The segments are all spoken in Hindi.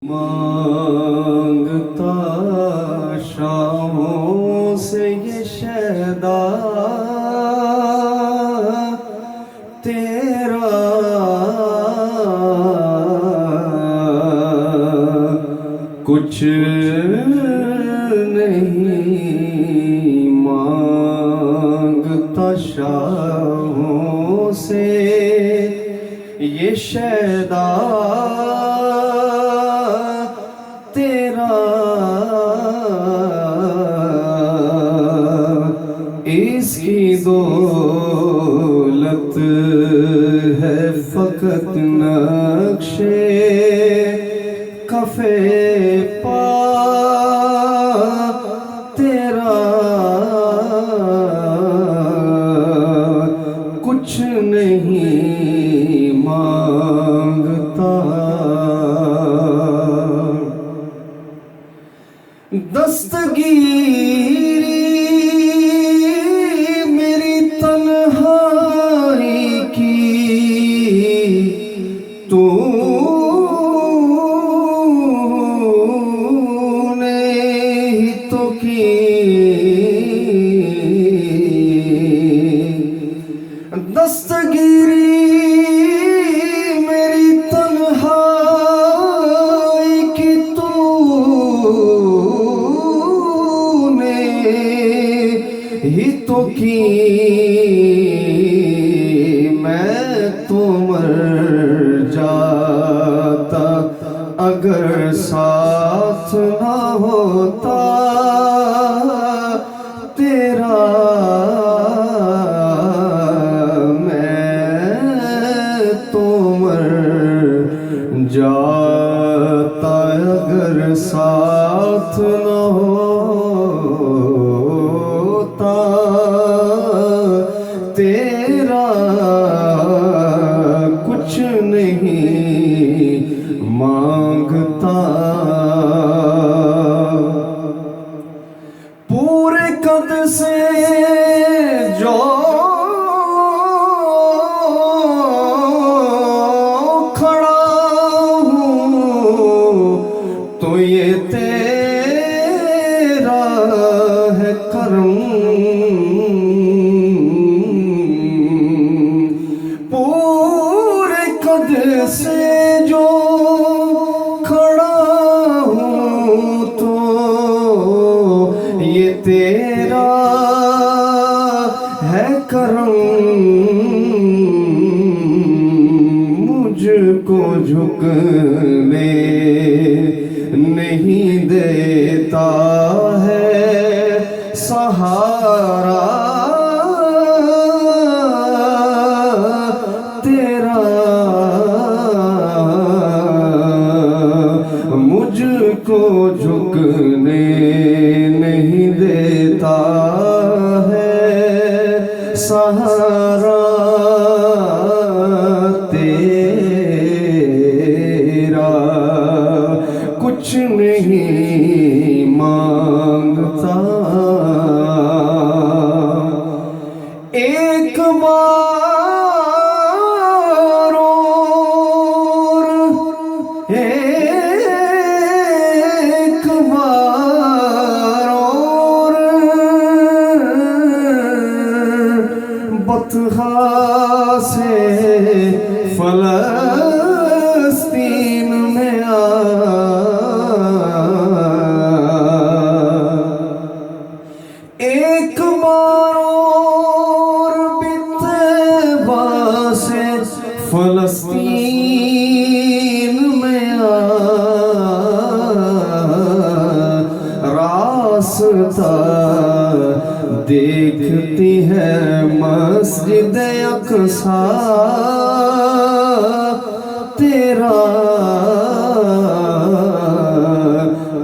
मांगता शामों से ये शैदा तेरा कुछ नहीं मांगता शामों से ये शैदा तेरा इसकी दौलत है फकत नक्शे कफे पा तेरा कुछ नहीं मांगता। दस्तगीरी मेरी तन्हाई की तूने ही तो की। दस्तगीरी मेरी तन्हाई की ही तो की। मैं तो मर जाता अगर साथ ना होता तेरा। मैं तो मर जाता अगर साथ ना होता तेरा। कुछ नहीं मांगता। पूरे कद से जो खड़ा हूँ तो ये तेरा है करम। पूरे कद से जो खड़ा हूँ तो ये तेरा है करम। मुझको झुकने नहीं देता है सहारा तेरा। मुझको झुकने नहीं देता है सहारा तेरा। कुछ नहीं मांगता। एक बार और एक बार और बतहा से फलस्तीन में आ। एक बार और बितवा से फलस्तीन में आ। रास्ता देखती है मस्जिद अक्सा तेरा।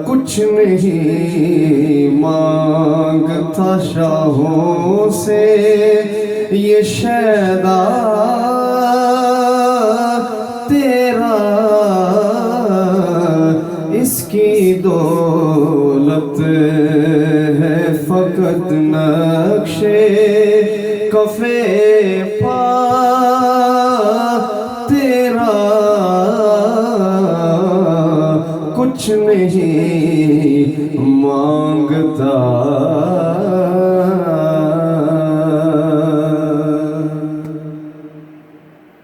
कुछ नहीं मांगता शाहों से ये शैदा तेरा। इसकी दौलत है फकत नक्शे कफे पा तेरा। कुछ नहीं मांगता